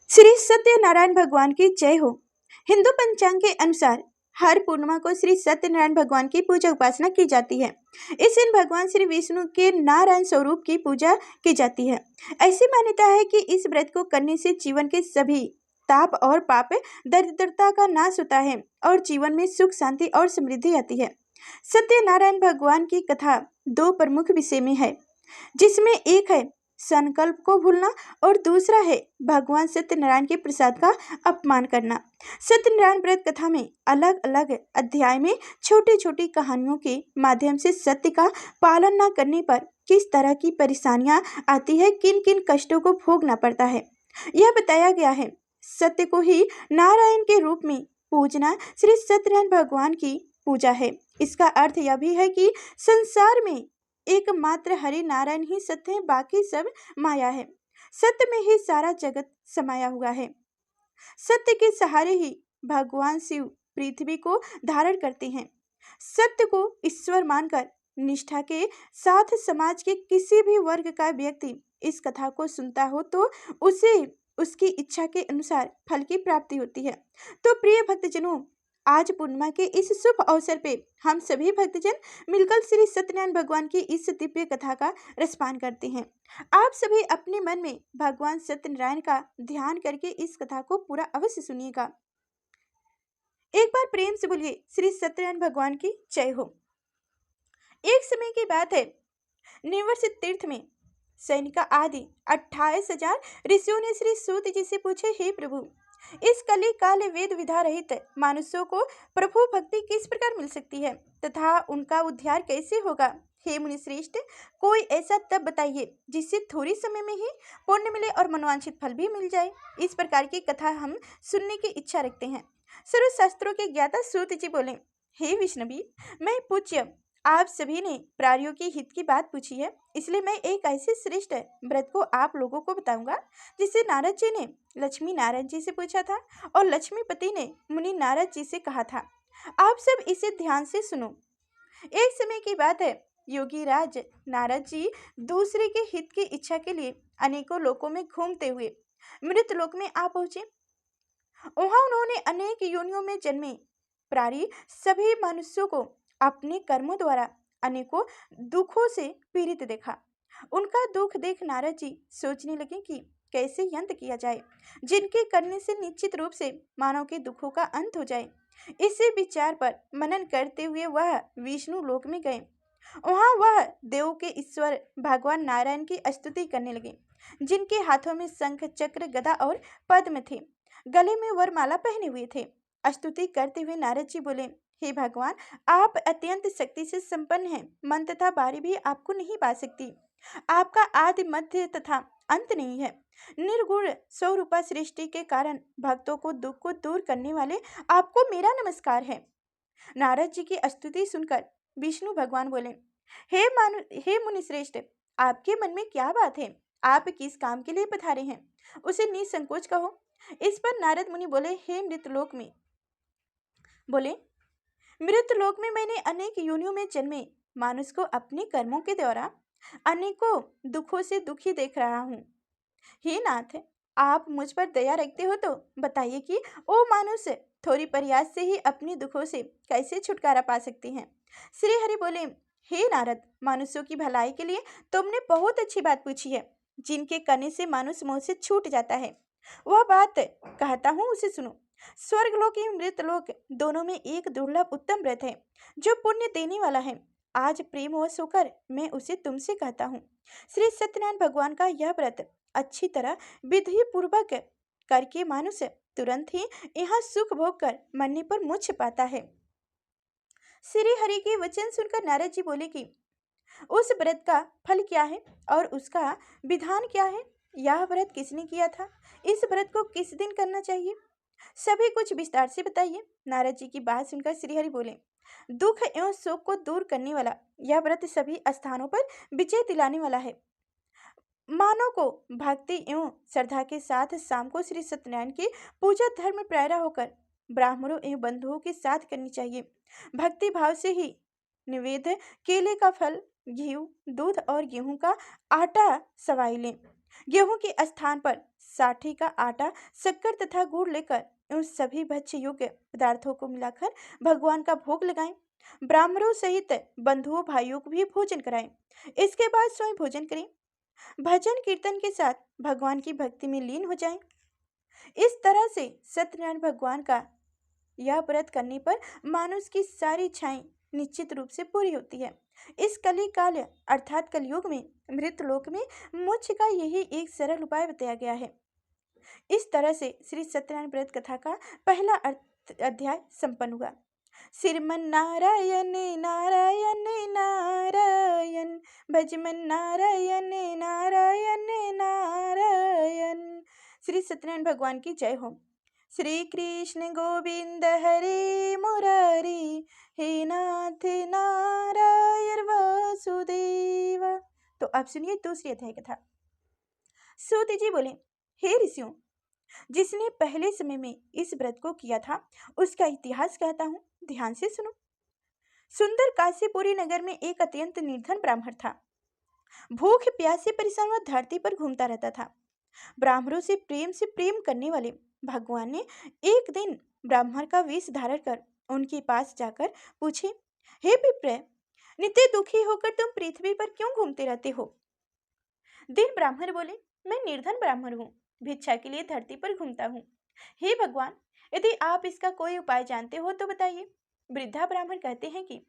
श्री सत्यनारायण भगवान की जय हो। हिंदू पंचांग के अनुसार हर पूर्णिमा को श्री सत्यनारायण भगवान की पूजा उपासना की जाती है। इस दिन भगवान श्री विष्णु के नारायण स्वरूप की पूजा की जाती है। ऐसी मान्यता है कि इस व्रत को करने से जीवन के सभी ताप और पाप दरिद्रता का नाश होता है और जीवन में सुख शांति और समृद्धि आती है। सत्यनारायण भगवान की कथा दो प्रमुख विषय में है, जिसमें एक है संकल्प को भूलना और दूसरा है भगवान सत्यनारायण के प्रसाद का अपमान करना। सत्यनारायण व्रत कथा में अलग अलग अध्याय में छोटी छोटी कहानियों के माध्यम से सत्य का पालन न करने पर किस तरह की परेशानियां आती है, किन किन कष्टों को भोगना पड़ता है, यह बताया गया है। सत्य को ही नारायण के रूप में पूजना श्री सत्यनारायण भगवान की पूजा है। इसका अर्थ यह भी है कि संसार में एकमात्र हरि नारायण ही सत्य है, बाकी सब माया है। सत्य में ही सारा जगत समाया हुआ है। सत्य के सहारे ही भगवान शिव पृथ्वी को धारण करते हैं। सत्य को ईश्वर मानकर निष्ठा के साथ समाज के किसी भी वर्ग का व्यक्ति इस कथा को सुनता हो तो उसे उसकी इच्छा के अनुसार फल की प्राप्ति होती है। तो प्रिय भक्तजनों, आज पूर्णिमा के इस शुभ अवसर पे हम सभी भक्तजन मिलकर श्री सत्यनारायण भगवान की इस दिव्य कथा का रसपान करते हैं। आप सभी अपने मन में भगवान सत्यनारायण का ध्यान करके इस कथा को पूरा अवश्य सुनिएगा। एक बार प्रेम से बोलिए श्री सत्यनारायण भगवान की जय हो। एक समय की बात है, निवर्ष तीर्थ में सैनिका आदि 28,000 ऋषियों ने श्री सूत जी से पूछे, हे प्रभु, इस कली काल वेद विधा रहित मनुष्यों को प्रभु भक्ति किस प्रकार मिल सकती है तथा उनका उद्धार कैसे होगा? हे मुनि श्रेष्ठ, कोई ऐसा तब बताइए जिससे थोड़ी समय में ही पुण्य मिले और मनोवांछित फल भी मिल जाए। इस प्रकार की कथा हम सुनने की इच्छा रखते हैं। सर्व शास्त्रों के ज्ञाता सूत जी बोले, हे विष्णवी, मैं पूज्य आप सभी ने प्राणियों के हित की बात पूछी है, इसलिए मैं एक ऐसे श्रेष्ठ व्रत को आप लोगों को बताऊंगा जिसे नारद जी ने लक्ष्मी नारायण जी से पूछा था और लक्ष्मीपति ने मुनि नारद जी से कहा था। आप सब इसे ध्यान से सुनो। एक समय की बात है, योगी राज नारद जी दूसरे के हित की इच्छा के लिए अनेकों लोकों में घूमते हुए मृत लोक में आ पहुंचे। वहां उन्होंने अनेक योनियों में जन्मे प्राणी सभी मनुष्यों को अपने कर्मों द्वारा अनेकों दुखों से पीड़ित देखा। उनका दुख देख नारद जी सोचने लगे कि कैसे अंत किया जाए, जिनके करने से निश्चित रूप से मानव के दुखों का अंत हो जाए। इसी विचार पर मनन करते हुए वह विष्णु लोक में गए। वहां वह देव के ईश्वर भगवान नारायण की स्तुति करने लगे, जिनके हाथों में शंख चक्र गदा और पद्म थे, गले में वरमाला पहने हुए थे। स्तुति करते हुए नारद जी बोले, हे भगवान, आप अत्यंत शक्ति से संपन्न हैं, मन तथा बारी भी आपको नहीं पा सकती। आपका आदि मध्य तथा अंत नहीं है। निर्गुण स्वरूपा सृष्टि के कारण भक्तों को दुख को दूर करने वाले आपको मेरा नमस्कार है। नारद जी की स्तुति सुनकर विष्णु भगवान बोले, हे मुनि श्रेष्ठ, आपके मन में क्या बात है? आप किस काम के लिए पधारे हैं, उसे निसंकोच कहो। इस पर नारद मुनि बोले, हे मृतलोक में मैंने अनेक योनियों में जन्मे मानुष को अपने कर्मों के द्वारा अनेकों दुखों से दुखी देख रहा हूँ। हे नाथ, आप मुझ पर दया रखते हो तो बताइए कि ओ मानुष थोड़ी प्रयास से ही अपने दुखों से कैसे छुटकारा पा सकते हैं। श्री हरि बोले, हे नारद, मनुष्यों की भलाई के लिए तुमने बहुत अच्छी बात पूछी है। जिनके करने से मानुष मोह से छूट जाता है, वह बात कहता हूँ, उसे सुनो। स्वर्गलोक एवं मृतलोक दोनों में एक दुर्लभ उत्तम व्रत है जो पुण्य देने वाला है। आज प्रेमवश होकर मैं उसे तुमसे कहता हूँ। श्री सत्यनारायण भगवान का यह व्रत अच्छी तरह विधि पूर्वक करके मनुष्य तुरंत ही यहाँ सुख भोग कर मरने पर मोक्ष पाता है। श्री हरि के वचन सुनकर नारद जी बोले कि उस व्रत का फल क्या है और उसका विधान क्या है? यह व्रत किसने किया था? इस व्रत को किस दिन करना चाहिए? सभी कुछ विस्तार से बताइए। नारद जी की बात सुनकर श्रीहरि बोले, दुख एवं शोक को दूर करने वाला यह व्रत सभी स्थानों पर विजय दिलाने वाला है। मानव को भक्ति एवं श्रद्धा के साथ शाम को श्री सत्यनारायण की पूजा धर्म प्रेरा होकर ब्राह्मणों एवं बंधुओं के साथ करनी चाहिए। भक्ति भाव से ही निवेद्य केले का फल, घी, दूध और गेहूं का आटा सवाई लें। गेहूं के स्थान पर साठी का आटा, शक्कर तथा गुड़ लेकर उन सभी भक्ष्य योग्य पदार्थों को मिलाकर भगवान का भोग लगाएं। ब्राह्मणों सहित बंधुओं भाइयों को भी भोजन कराएं। इसके बाद स्वयं भोजन करें। भजन कीर्तन के साथ भगवान की भक्ति में लीन हो जाएं। इस तरह से सत्यनारायण भगवान का यह व्रत करने पर मानुष की सारी इच्छाएं निश्चित रूप से पूरी होती है। इस कली काल अर्थात कलयुग में मृत लोक में मोक्ष का यही एक सरल उपाय बताया गया है। इस तरह से श्री सत्यनारायण व्रत कथा का पहला अध्याय संपन्न हुआ। श्रीमन नारायण नारायण नारायण, भजमन नारायण नारायण नारायण। श्री सत्यनारायण भगवान की जय हो। श्री कृष्ण गोविंद हरे मुरारी, हे नाथ नारायण वासुदेव। तो अब सुनिए दूसरी अध्याय कथा। सूत जी बोले, हे ऋषियों, जिसने पहले समय में इस व्रत को किया था उसका इतिहास कहता हूँ, ध्यान से सुनो। सुंदर काशीपुरी नगर में एक अत्यंत निर्धन ब्राह्मण था। भूख प्यास से परेशान वह धरती पर घूमता रहता था। ब्राह्मणों से प्रेम करने वाले भगवान ने एक दिन ब्राह्मण का वेश धारण कर उनके पास जाकर पूछे, हे विप्र, नित्य दुखी होकर तुम पृथ्वी पर क्यों घूमते रहते हो? दिन ब्राह्मण बोले, मैं निर्धन ब्राह्मण हूँ, भिक्षा के लिए धरती पर घूमता हूँ। हे भगवान, यदि आप इसका कोई उपाय जानते हो तो बताइए। वृद्धा ब्राह्मण कहते हैं कि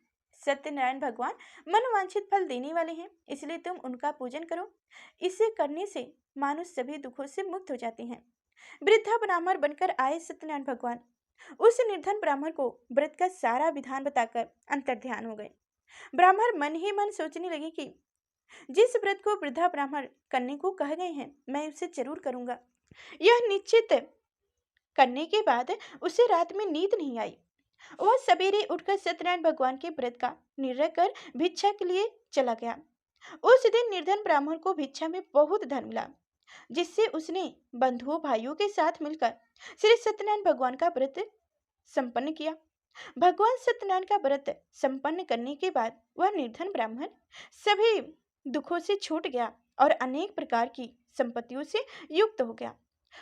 सत्यनारायण भगवान मनवांछित फल देने वाले हैं, इसलिए तुम उनका पूजन करो। इसे करने से मानुष सभी दुखों से मुक्त हो जाते हैं। वृद्धा ब्राह्मण बनकर आए सत्यनारायण भगवान उस निर्धन ब्राह्मण को व्रत का सारा विधान बताकर अंतर्ध्यान हो गए। ब्राह्मण मन ही मन सोचने लगे कि जिस व्रत को वृद्धा ब्राह्मण करने को कह गए हैं, मैं उसे जरूर करूंगा। यह निश्चित करने के बाद उसे रात में नींद नहीं आई। वह सवेरे उठकर सत्यनारायण भगवान के व्रत का निर्णय कर भिक्षा के लिए चला गया। उस दिन निर्धन ब्राह्मण को भिक्षा में बहुत धन मिला, जिससे उसने बंधुओं भाइयों के साथ मिलकर श्री सत्यनारायण भगवान का व्रत संपन्न किया। भगवान सत्यनारायण का व्रत संपन्न करने के बाद वह निर्धन ब्राह्मण सभी दुखों से छूट गया और अनेक प्रकार की संपत्तियों से युक्त हो गया।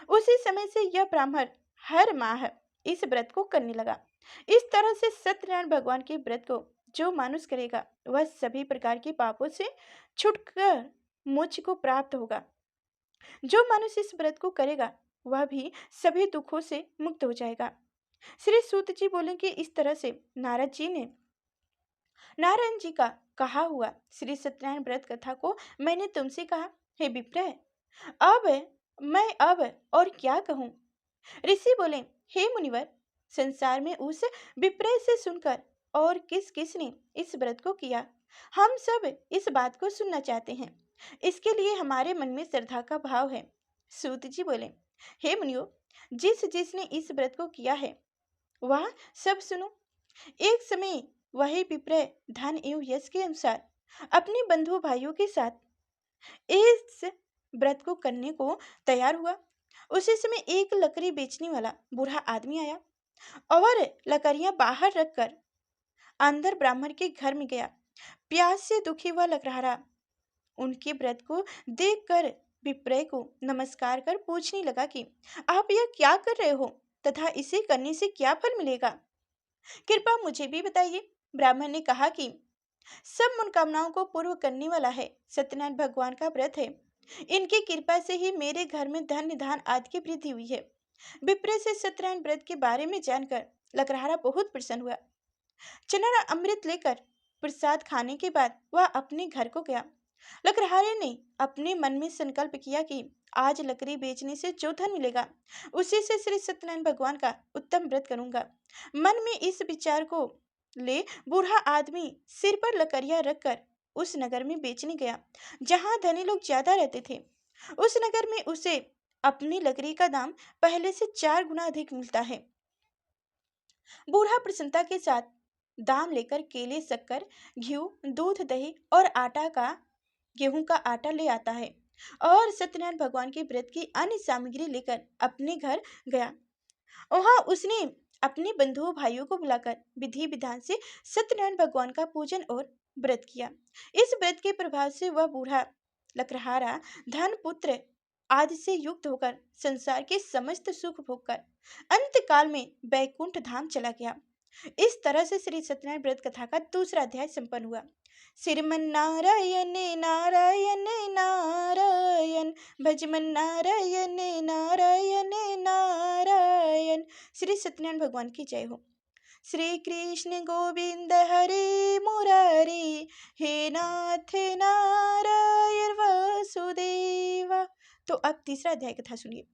उसी समय से यह ब्राह्मण हर माह इस व्रत को करने लगा। इस तरह से सत्यनारायण भगवान के व्रत को जो मानुष करेगा वह सभी प्रकार के पापों से छुटकर मोक्ष को प्राप्त होगा। जो मानुष इस व्रत को करेगा वह भी सभी दुखों से मुक्त हो जाएगा। श्री सूत जी बोले कि इस तरह से नारद जी ने नारायण जी का कहा हुआ श्री सत्यनारायण व्रत कथा को मैंने तुमसे कहा। हे विप्र, मैं अब और क्या कहूँ? ऋषि बोले, हे मुनिवर, संसार में उस विप्र से सुनकर और किस किस ने इस व्रत को किया, हम सब इस बात को सुनना चाहते हैं। इसके लिए हमारे मन में श्रद्धा का भाव है। सूत जी बोले, हे मुनियो, जिसने इस व्रत को किया है वह सब सुनो। एक समय वही विप्र धन एवं यश के अनुसार अपने बंधु भाइयों के साथ इस व्रत को करने को तैयार हुआ। उसी समय एक लकड़ी बेचने वाला बूढ़ा आदमी आया और लकड़ियां बाहर रखकर अंदर ब्राह्मण के घर में गया। प्यास से दुखी हुआ लकड़हारा उनके व्रत को देखकर विप्र को नमस्कार कर पूछने लगा कि आप यह क्या कर रहे हो तथा इसे करने से क्या फल मिलेगा, कृपया मुझे भी बताइए। ब्राह्मण ने कहा कि सब मनोकामनाओं को पूर्ण करने वाला है सत्यनारायण भगवान का व्रत है। इनकी कृपा से ही मेरे घर में धन निधान आदि की वृद्धि हुई है। विप्र से सत्यनारायण व्रत के बारे में जानकर लकड़हारा बहुत प्रसन्न हुआ। चना अमृत लेकर प्रसाद खाने के बाद वह अपने घर को गया। लकड़हारे ने अपने मन में संकल्प किया कि आज लकड़ी बेचने से जो धन मिलेगा उसी से श्री सत्यनारायण भगवान का उत्तम व्रत करूंगा। मन में इस विचार को ले बूढ़ा आदमी सिर पर लकड़ियां रखकर उस नगर में बेचने गया जहां धनी लोग ज्यादा रहते थे। उस नगर में उसे अपनी लकड़ी का दाम पहले से 4 गुना अधिक मिलता है। बूढ़ा प्रसन्नता के साथ दाम लेकर केले, शक्कर, घी, दूध, दही और गेहूं का आटा ले आता है और सत्यनारायण भगवान के व्रत की अन्य सामग्री लेकर अपने घर गया। वहां उसने अपने बंधुओं भाइयों को बुलाकर विधि विधान से सत्यनारायण भगवान का पूजन और व्रत किया। इस व्रत के प्रभाव से वह बूढ़ा लकड़हारा धन पुत्र आदि से युक्त होकर संसार के समस्त सुख भोगकर अंत काल में बैकुंठ धाम चला गया। इस तरह से श्री सत्यनारायण व्रत कथा का दूसरा अध्याय संपन्न हुआ। श्रीमन नारायण नारायण नारायण भजमन नारायण नारायण नारायण। श्री सत्यनारायण भगवान की जय हो। श्री कृष्ण गोविंद हरे मुरारी, हे नाथ नारायण वासुदेवा। तो अब तीसरा अध्याय कथा सुनिए।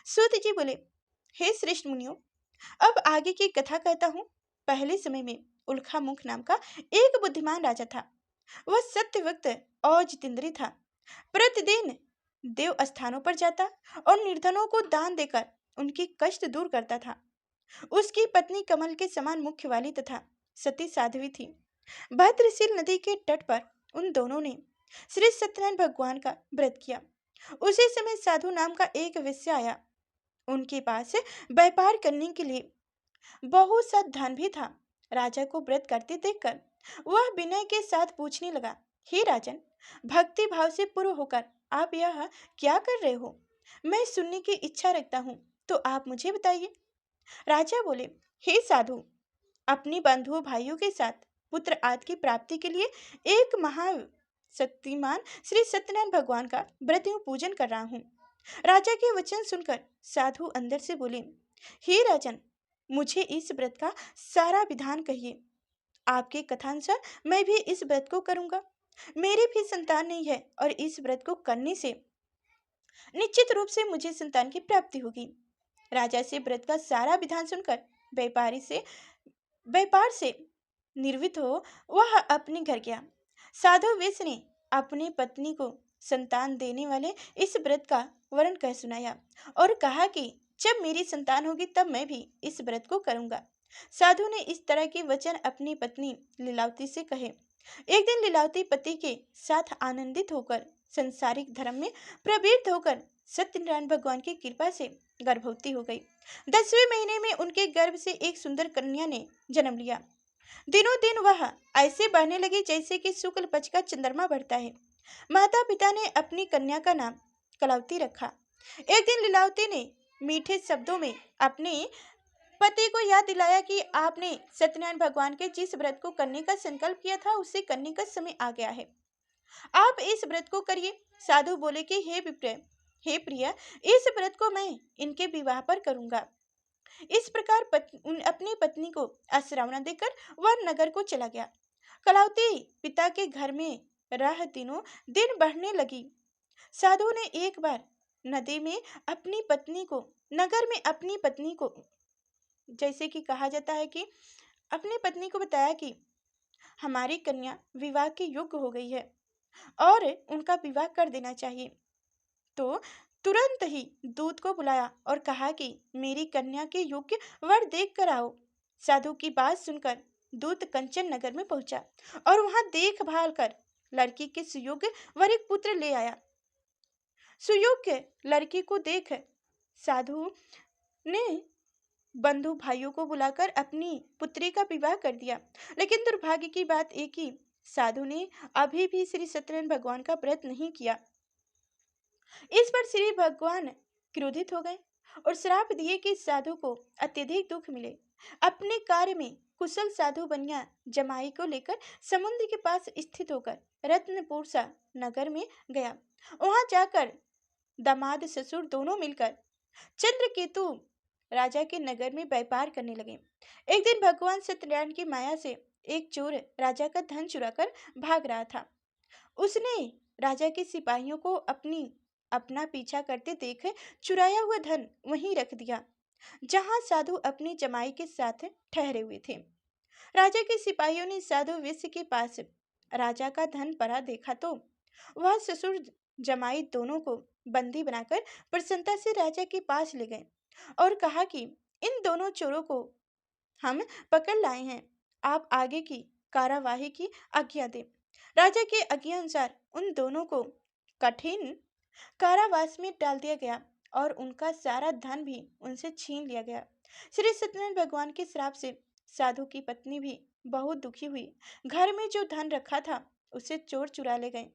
सूत जी बोले, हे श्रेष्ठ मुनियों, अब आगे की कथा कहता हूँ। पहले समय में उल्खा मुख नाम का एक बुद्धिमान राजा था। वह सत्यवक्त और जितेंद्रिय था। प्रतिदिन देव स्थानों पर जाता और निर्धनों को दान देकर उनकी कष्ट दूर करता था। उसकी पत्नी कमल के समान मुख वाली तथा सती साध्वी थी। भद्रशील नदी के तट पर उन दोनों ने श्री सत्यनारायण भगवान का व्रत किया। उसी समय साधु नाम का एक वैश्य आया। उनके पास व्यापार करने के लिए बहुत सा धन भी था। राजा को व्रत करते देखकर वह विनय के साथ पूछने लगा, हे राजन, भक्ति भाव से पूर्ण होकर आप यह क्या कर रहे हो? मैं सुनने की इच्छा रखता हूँ, तो आप मुझे बताइए। राजा बोले, हे साधु, अपनी बंधुओं भाइयों के साथ पुत्र आदि की प्राप्ति के लिए एक महाशक्तिमान श्री सत्यनारायण भगवान का व्रत एवं पूजन कर रहा हूँ। राजा के वचन सुनकर साधु अंदर से बोले, हे राजन, मुझे इस व्रत का सारा विधान कहिए। आपके कथानुसार मैं भी इस व्रत को करूंगा। मेरी भी संतान नहीं है और इस व्रत को करने से निश्चित रूप से मुझे संतान की प्राप्ति होगी। राजा से व्रत का सारा विधान सुनकर व्यापार से निर्वित हो वह अपने घर गया। साधु वेश ने अपनी पत्नी को संतान देने वाले इस व्रत का वर्णन कह सुनाया और कहा कि जब मेरी संतान होगी तब मैं भी इस व्रत को करूंगा। साधु ने इस तरह के वचन अपनी पत्नी लीलावती से कहे। एक दिन लीलावती पति के साथ आनंदित होकर संसारिक धर्म में प्रवृत्त होकर सत्यनारायण भगवान की कृपा से गर्भवती हो गई। 10वें महीने में उनके गर्भ से एक सुंदर कन्या ने जन्म लिया। दिनों दिन वह ऐसे बढ़ने लगी जैसे कि शुक्ल पक्ष का चंद्रमा बढ़ता है। माता पिता ने अपनी कन्या का नाम कलावती रखा। एक दिन लीलावती ने मीठे शब्दों में अपने पति को याद दिलाया कि आपने सत्यनारायण भगवान के जिस व्रत को करने का संकल्प किया था उसे करने का समय आ गया है। आप इस व्रत को करिए। साधु बोले कि हे प्रिय, इस व्रत को मैं इनके विवाह पर करूंगा। इस प्रकार अपनी पत्नी को आश्रवण देकर वह नगर को चला गया। कलावती पिता के घर में रह दिनों दिन बढ़ने लगी। साधु ने एक बार नगर में अपनी पत्नी को जैसे कि कहा जाता है कि अपनी पत्नी को बताया कि हमारी कन्या विवाह के योग्य हो गई है और उनका विवाह कर देना चाहिए। तो तुरंत ही दूत को बुलाया और कहा कि मेरी कन्या के योग्य वर देख कर आओ। साधु की बात सुनकर दूत कंचन नगर में पहुंचा और वहां देखभाल कर लड़की के सुयोग्य वर एक पुत्र ले आया। सुयोग्य लड़की को देख साधु ने बंधु भाइयों को बुलाकर अपनी पुत्री का विवाह कर दिया। लेकिन दुर्भाग्य की बात एक ही, साधु ने अभी भी श्री सत्यनारायण भगवान का व्रत नहीं किया। इस पर श्री भगवान क्रोधित हो गए और श्राप दिए कि साधु को अत्यधिक दुख मिले। अपने कार्य में कुशल साधु बनिया जमाई को लेकर समुद्र के पास स्थित होकर रत्नपुर सा नगर में गया। वहां जाकर दामाद ससुर दोनों मिलकर चंद्रकेतु राजा के नगर में व्यापार करने लगे। एक दिन भगवान सत्यनारायण की माया से एक चोर राजा का धन चुराकर भाग रहा था। उसने राजा के सिपाहियों को अपना पीछा करते देख चुराया हुआ धन वहीं रख दिया जहां साधु अपनी जमाई के साथ ठहरे हुए थे। राजा के सिपाहियों ने साधु वेश्य के पास राजा का धन पड़ा देखा तो वह ससुर जमाई दोनों को बंदी बनाकर प्रसन्नता से राजा के पास ले गए और कहा कि इन दोनों चोरों को हम पकड़ लाए हैं, आप आगे की कार्यवाही की आज्ञा दें। राजा के आज्ञा अनुसार उन दोनों को कठिन कारावास में डाल दिया गया और उनका सारा धन भी उनसे छीन लिया गया। श्री सत्यनारायण भगवान के श्राप से साधु की पत्नी भी बहुत दुखी हुई। घर में जो धन रखा था उसे चोर चुरा ले गए।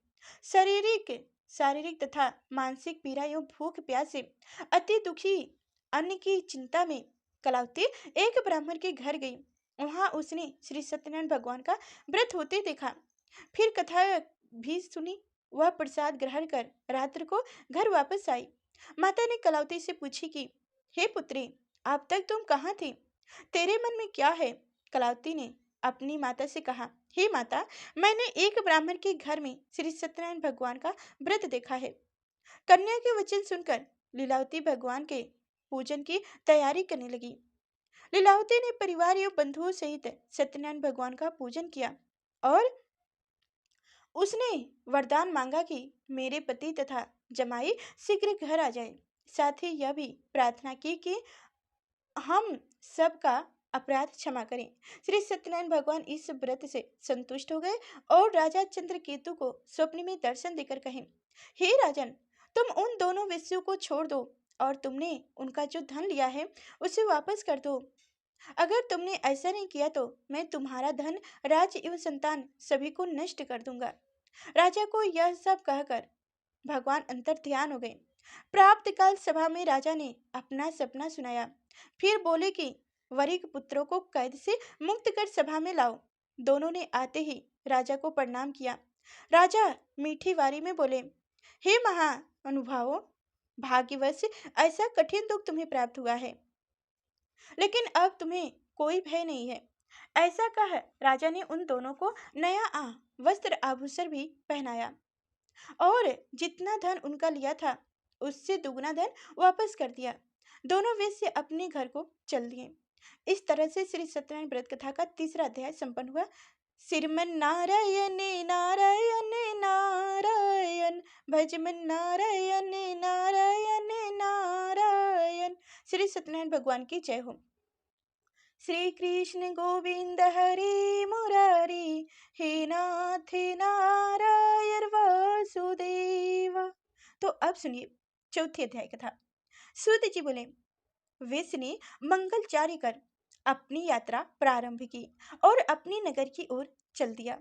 शारीरिक शारीरिक तथा मानसिक पीड़ा एवं भूख प्यास से अति दुखी अन्न की चिंता में कलावती एक ब्राह्मण के घर गई। वहां उसने श्री सत्यनारायण भगवान का व्रत होते देखा, फिर कथा भी सुनी। वह प्रसाद ग्रहण कर रात्र को घर वापस आई। माता ने कलावती से पूछी कि हे पुत्री, अब तक तुम कहाँ थी? तेरे मन में क्या है? कलावती ने अपनी माता से कहा, हे माता, मैंने एक ब्राह्मण के घर में श्री सत्यनारायण भगवान का व्रत देखा है। कन्या के वचन सुनकर लीलावती भगवान के पूजन की तैयारी करने लगी। लीलावती ने परिवार एवं बंधुओं सहित सत्यनारायण भगवान का पूजन किया और उसने वरदान मांगा कि मेरे पति तथा जमाई शीघ्र घर आ जाए। साथ ही यह भी प्रार्थना की कि हम सबका अपराध क्षमा करें। श्री सत्यनारायण भगवान इस व्रत से संतुष्ट हो गए और राजा चंद्रकेतु को स्वप्न में दर्शन देकर कहे, हे राजन, तुम उन दोनों वेश्यों को छोड़ दो और तुमने उनका जो धन लिया है उसे वापस कर दो। अगर तुमने ऐसा नहीं किया तो मैं तुम्हारा धन, राज्य एवं संतान सभी को नष्ट कर दूंगा। राजा को यह सब कहकर भगवान अंतर ध्यान हो गए। प्राप्त काल सभा में राजा ने अपना सपना सुनाया, फिर बोले कि वरिक पुत्रों को कैद से मुक्त कर सभा में लाओ। दोनों ने आते ही राजा को प्रणाम किया। राजा मीठी वारी में बोले, हे महानुभावों, भाग्यवश ऐसा कठिन दुख तुम्हें प्राप्त हुआ है, लेकिन अब तुम्हें कोई भय नहीं है। ऐसा कह राजा ने उन दोनों को नया वस्त्र आभूषण भी पहनाया और जितना धन उनका लिया था उससे दुगना धन वापस कर दिया। दोनों वेश्य अपने घर को चल दिए। इस तरह से श्री सत्यनारायण व्रत कथा का तीसरा अध्याय संपन्न हुआ। श्रीमन नारायण नारायण नारायण, भजमन नारायण नारायण नारायण। श्री सत्यनारायण भगवान की जय हो। श्री कृष्ण गोविंद हरि मुरारी, हे नाथ नारायण वासुदेव। तो अब सुनिए चौथी अध्याय कथा। सूत जी बोले, वेश ने मंगलचारी कर अपनी यात्रा प्रारंभ की और अपने नगर की ओर चल दिया।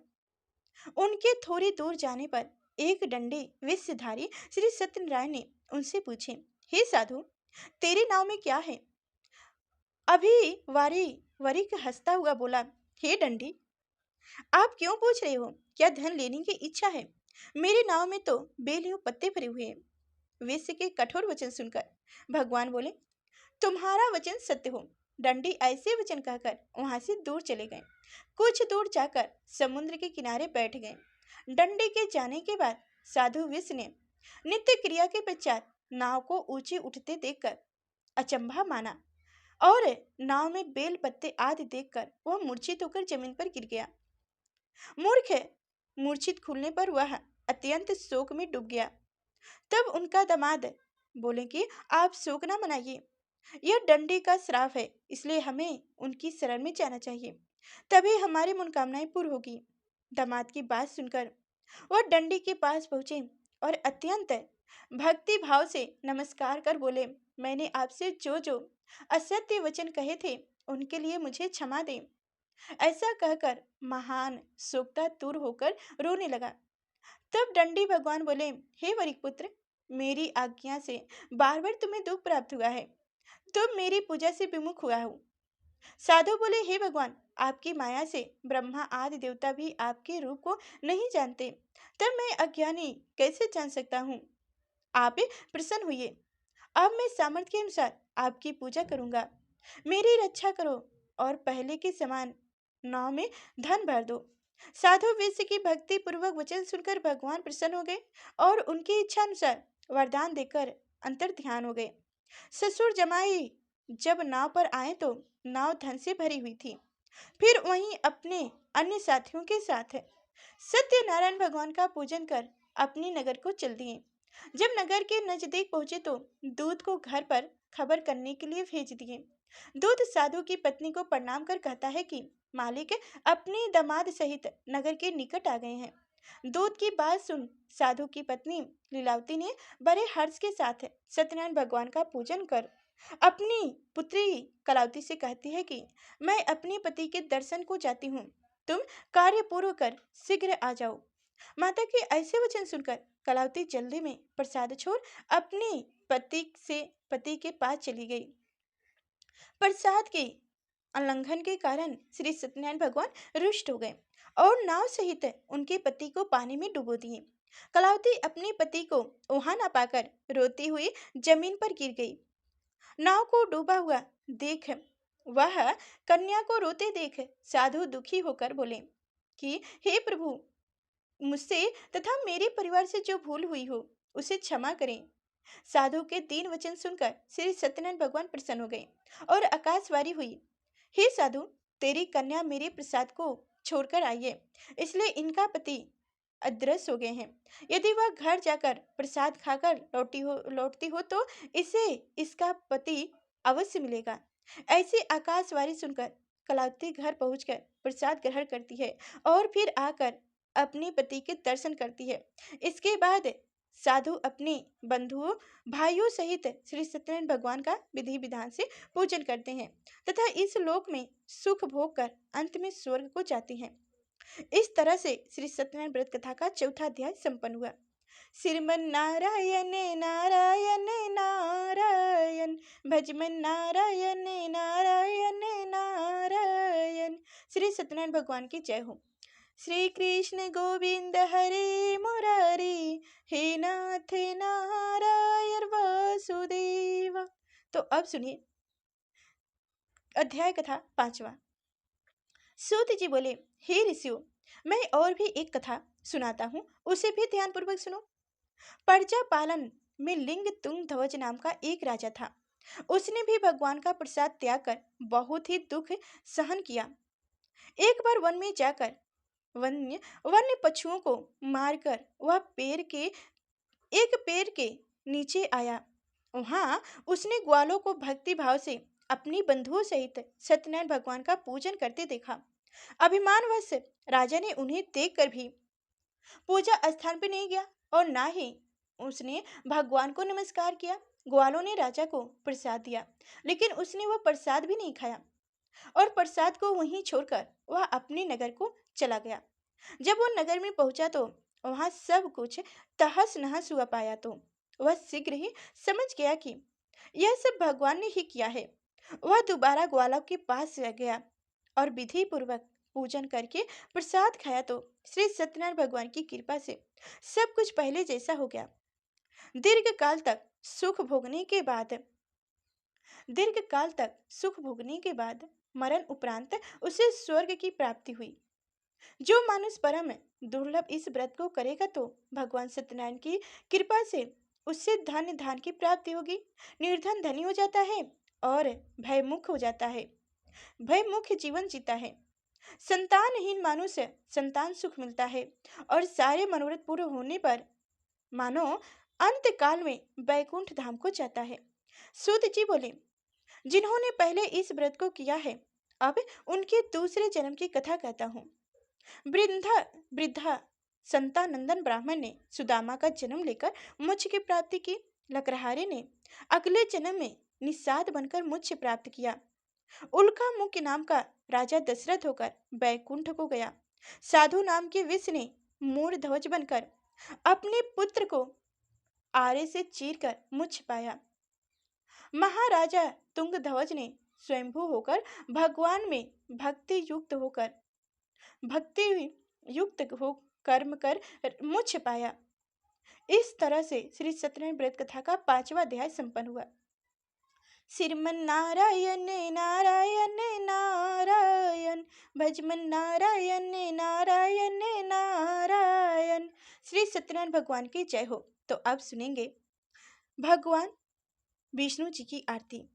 उनके थोड़ी दूर जाने पर एक डंडे वेशधारी श्री सत्यनारायण ने उनसे पूछे, हे साधु, तेरे नाव में क्या है? अभी वरिक हंसता हुआ बोला, हे डंडी, आप क्यों पूछ रहे हो? क्या धन लेने की इच्छा है? मेरे नाव में तो बेल एवं पत्ते भरे हुए हैं। वेश्य के कठोर वचन सुनकर भगवान बोले, तुम्हारा वचन सत्य हो। डंडी ऐसे वचन कहकर वहां से दूर चले गए। कुछ दूर जाकर समुद्र के किनारे बैठ गए। डंडी के जाने के बाद साधु वेश्य ने नित्य क्रिया के पश्चात नाव को ऊंचे उठते देखकर अचंभा माना और नाव में बेल पत्ते आदि देखकर वह मूर्छित होकर जमीन पर गिर गया। मूर्ख मूर्छित खुलने पर वह अत्यंत शोक में डूब गया। तब उनका दामाद बोले कि आप शोक न मनाइए, यह डंडी का श्राप है, इसलिए हमें उनकी शरण में जाना चाहिए, तभी हमारी मनोकामनाएं पूर्ण होगी। दामाद की बात सुनकर वह डंडी के पास पहुंचे और अत्यंत भक्ति भाव से नमस्कार कर बोले, मैंने आपसे जो असत्य वचन कहे थे उनके लिए मुझे क्षमा दें। ऐसा कहकर महान शोकता दूर होकर रोने लगा। तब डंडी भगवान बोले, हे वरिक पुत्र, मेरी आज्ञा से बार बार तुम्हें दुख प्राप्त हुआ है, तुम मेरी पूजा से विमुख हुआ हो। साधु बोले, हे भगवान, आपकी माया से ब्रह्मा आदि देवता भी आपके रूप को नहीं जानते, तब मैं अज्ञानी कैसे जान सकता हूँ? आप प्रसन्न हुए, अब मैं सामर्थ्य के अनुसार आपकी पूजा करूंगा। मेरी रक्षा करो और पहले के समान नाव में धन भर दो। साधु वेश्य की भक्ति पूर्वक वचन सुनकर भगवान प्रसन्न हो गए और उनकी इच्छा अनुसार वरदान देकर अंतर ध्यान हो गए। ससुर जमाई जब नाव पर आए तो नाव धन से भरी हुई थी। फिर वहीं अपने अन्य साथियों के साथ सत्यनारायण भगवान का पूजन कर अपने नगर को चल दिए। जब नगर के नजदीक पहुंचे तो दूत को घर पर खबर करने के लिए भेज दिए। दूत साधु की पत्नी को प्रणाम कर कहता है कि मालिक अपने दामाद सहित नगर के निकट आ गए हैं। दूत की बात सुन साधु की पत्नी लीलावती ने बड़े हर्ष के साथ सत्यनारायण भगवान का पूजन कर अपनी पुत्री कलावती से कहती है कि मैं अपने पति के दर्शन को जाती हूँ, तुम कार्य पूर्ण कर शीघ्र आ जाओ। माता के ऐसे वचन सुनकर कलावती जल्दी में प्रसाद छोड़ अपने पति के पास चली गई। प्रसाद के उल्लंघन के कारण श्री सत्यनारायण भगवान रुष्ट हो गए और नाव सहित उनके पति को पानी में डुबो दिए। कलावती अपने पति को वहां न पाकर रोती हुई जमीन पर गिर गई। नाव को डूबा हुआ देख वह कन्या को रोते देख साधु दुखी होकर बोले कि हे प्रभु, मुझसे तथा मेरे परिवार से जो भूल हुई हो उसे क्षमा करें। साधु के 3 वचन सुनकर श्री सत्यनारायण भगवान प्रसन्न हो गए और आकाशवाणी हुई, हे साधु, तेरी कन्या मेरे प्रसाद को छोड़कर आई है, इसलिए इनका पति अदृश्य हो गए हैं। यदि वह घर जाकर प्रसाद खाकर लौटती हो तो इसे इसका पति अवश्य मिलेगा। ऐसी आकाशवाणी सुनकर कलावती घर पहुंचकर प्रसाद ग्रहण करती है और फिर आकर अपने पति के दर्शन करती है। इसके बाद साधु अपने बंधुओं भाइयों सहित श्री सत्यनारायण भगवान का विधि विधान से पूजन करते हैं तथा इस लोक में सुख भोग कर अंत में स्वर्ग को जाते हैं। इस तरह से श्री सत्यनारायण व्रत कथा का 4था अध्याय संपन्न हुआ। श्रीमन नारायण नारायण नारायण, भजमन नारायण नारायण नारायण। श्री सत्यनारायण भगवान की जय हो। श्री कृष्ण गोविंद हरे मुरारी, हे नाथ नारायण वासुदेव। तो अब सुनिए अध्याय कथा 5वां। सूत जी बोले, हे ऋषियों, मैं और भी एक कथा सुनाता हूँ, उसे भी ध्यानपूर्वक सुनो। प्रजा पालन में लिंग तुंग ध्वज नाम का एक राजा था। उसने भी भगवान का प्रसाद त्याग कर बहुत ही दुख सहन किया। एक बार वन में जाकर वन्य पशुओं को मारकर वह एक पेड़ के नीचे आया। वहां उसने ग्वालों को भक्ति भाव से अपनी बंधुओं सहित सत्यनारायण भगवान का पूजन करते देखा। अभिमानवश राजा ने उन्हें देखकर भी पूजा स्थान पर नहीं गया और ना ही उसने भगवान को नमस्कार किया। ग्वालों ने राजा को प्रसाद दिया, लेकिन उसने वह प्रसाद भी नहीं खाया और प्रसाद को वहीं छोड़कर वह अपने नगर को चला गया। जब वह नगर में पहुंचा तो वहां सब कुछ तहस नहस हुआ पाया तो वह शीघ्र ही समझ गया कि यह सब भगवान ने ही किया है। वह दोबारा ग्वालों के पास गया और विधि पूर्वक पूजन करके प्रसाद खाया तो श्री सत्यनारायण भगवान की कृपा से सब कुछ पहले जैसा हो गया। दीर्घ काल तक सुख भोगने के बाद मरण उपरांत उसे स्वर्ग की प्राप्ति हुई। जो मानुष परम दुर्लभ इस व्रत को करेगा तो भगवान सत्यनारायण की कृपा से उससे धन धान की प्राप्ति होगी। निर्धन धनी हो जाता है और भयमुक्त हो जाता है, भयमुक्त जीवन जीता है। संतानहीन मनुष्य संतान सुख मिलता है और सारे मनोरथ पूरे होने पर मानो अंत काल में बैकुंठ धाम को जाता है। सूत जी बोले, जिन्होंने पहले इस व्रत को किया है अब उनके दूसरे जन्म की कथा कहता हूँ। वृद्धा संतानंदन ब्राह्मण ने सुदामा का जन्म लेकर मोक्ष की प्राप्ति की। लकड़हारे ने अगले जन्म में निषाद बनकर मोक्ष प्राप्त किया। उल्का मुख्य नाम का राजा दशरथ होकर बैकुंठ को गया। साधु नाम के विष ने मोर ध्वज बनकर अपने पुत्र को आरे से चीरकर मोक्ष पाया। महाराजा तुंग ध्वज ने स्वयंभू होकर भगवान में भक्ति युक्त हो कर्म कर मोक्ष पाया। इस तरह से श्री सत्यनारायण व्रत कथा का 5वां अध्याय संपन्न हुआ। श्रीमन नारायण नारायण नारायण, भजमन नारायण नारायण नारायण। श्री सत्यनारायण भगवान की जय हो। तो अब सुनेंगे भगवान विष्णु जी की आरती।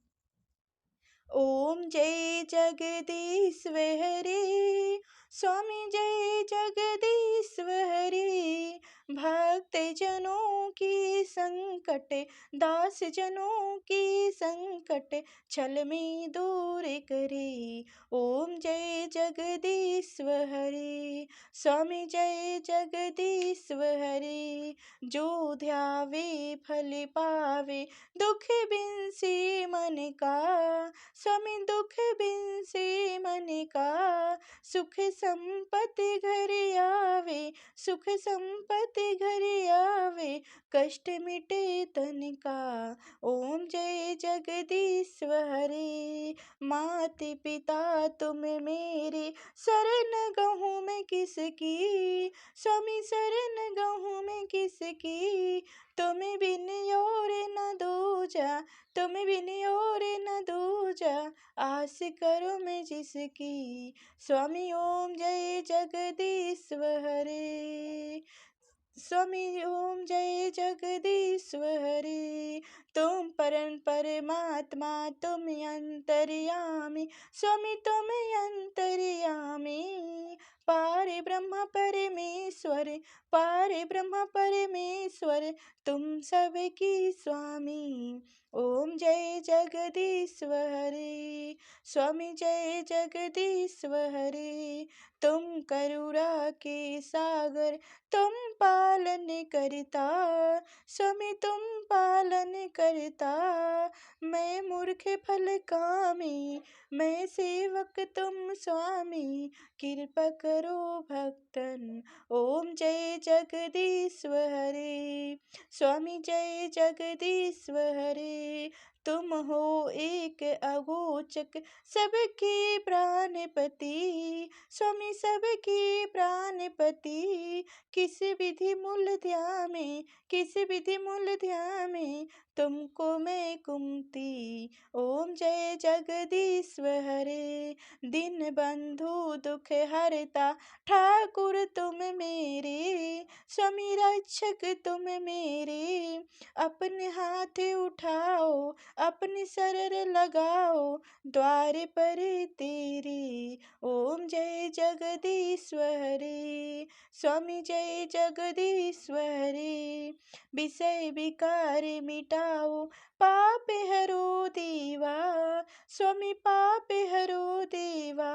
ओम जय जगदीश्वर हरे, स्वामी जय जगदीश्वर हरे। भक्त जनों की संकट, दास जनों की संकट, छल में दूर करे। ओम जय जगदीश्वर हरे, स्वामी जय जगदीश्वर हरे। जो ध्यावे फल पावे, दुख बिन से मन का, स्वामी दुख बिन से मन का, सुख संपत्ति घर आवे, सुख संपत्ति घर आवे, कष्ट मिटे तन का। ओम जय जगदीश्वर हरे, माते पिता तुम मेरे, शरण गहूँ मैं किसकी, स्वामी शरण गहूँ मैं किसकी, तुम बिन और न दूजा, तुम बिन और न दूजा, आस करो मैं जिसकी। स्वामी ओम जय जगदीश्वर हरे, स्वामी ओम जय जगदीश्वर हरे, तुम परम परमात्मा तुम अंतर्यामी, स्वामी तुम अंतर्यामी, पारे ब्रह्म परमेश्वर, पारे ब्रह्म परमेश्वर, तुम सबकी स्वामी। ओम जय जगदीश्वर हरे, स्वामी जय जगदीश्वर हरे, तुम करुणा के सागर, तुम पालन करता, स्वामी तुम पालन करता, मैं मूर्ख फल कामी, मैं सेवक तुम स्वामी, कृपा करो भक्तन। ओम जय जगदीश्वर हरे, स्वामी जय जगदीश्वर हरे, तुम हो एक अघोचक, सबके प्राणपति, स्वामी सबके प्राणपति, किस विधि मूल ध्यामे, किस विधि मूल ध्यामे, तुमको मैं कुमति। ओम जय जगदीश्वर हरे, दीन बंधु दुख हरता, ठाकुर तुम मेरे, स्वामी रक्षक तुम मेरे, अपने हाथ उठाओ, अपने शरण लगाओ, द्वार पर तेरे। ओम जय जगदीश्वर हरे, स्वामी जय जगदीश्वर हरे, विषय विकार मिटाओ, पाप हरो देवा, स्वामी पाप हरो देवा,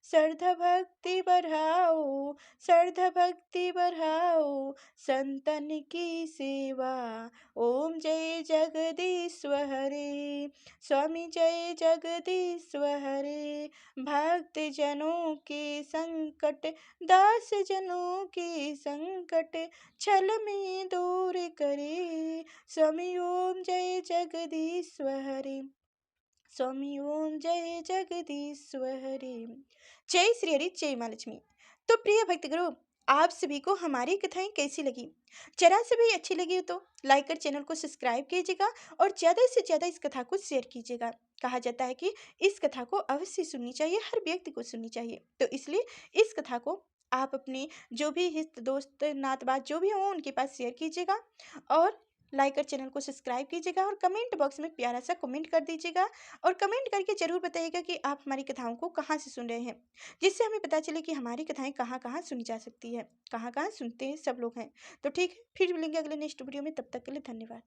श्रद्धा भक्ति बढ़ाओ, श्रद्धा भक्ति बढ़ाओ, संतन की सेवा। ओम जय जगदीश्वर हरे, स्वामी जय जगदीश्वर हरे, भक्त जनों के संकट, दास जनों के संकट, छल में दूर करे, स्वामी ओम जय जगदीश्वर हरे, स्वामी ओम जय जगदीश्वर हरे। जय श्री हरि, जय माँ लक्ष्मी। तो प्रिय भक्तगणों, आप सभी को हमारी कथाएं कैसी लगी? जरा से भी अच्छी लगी हो तो लाइक कर चैनल को सब्सक्राइब कीजिएगा और ज़्यादा से ज़्यादा इस कथा को शेयर कीजिएगा। कहा जाता है कि इस कथा को अवश्य सुननी चाहिए, हर व्यक्ति को सुननी चाहिए। तो इसलिए इस कथा को आप अपने जो भी हित दोस्त नातबाज जो भी हों उनके पास शेयर कीजिएगा और लाइक कर चैनल को सब्सक्राइब कीजिएगा और कमेंट बॉक्स में प्यारा सा कमेंट कर दीजिएगा और कमेंट करके ज़रूर बताइएगा कि आप हमारी कथाओं को कहाँ से सुन रहे हैं, जिससे हमें पता चले कि हमारी कथाएं कहाँ कहाँ सुनी जा सकती है, कहाँ कहाँ सुनते हैं सब लोग हैं। तो ठीक है, फिर मिलेंगे अगले नेक्स्ट वीडियो में, तब तक के लिए धन्यवाद।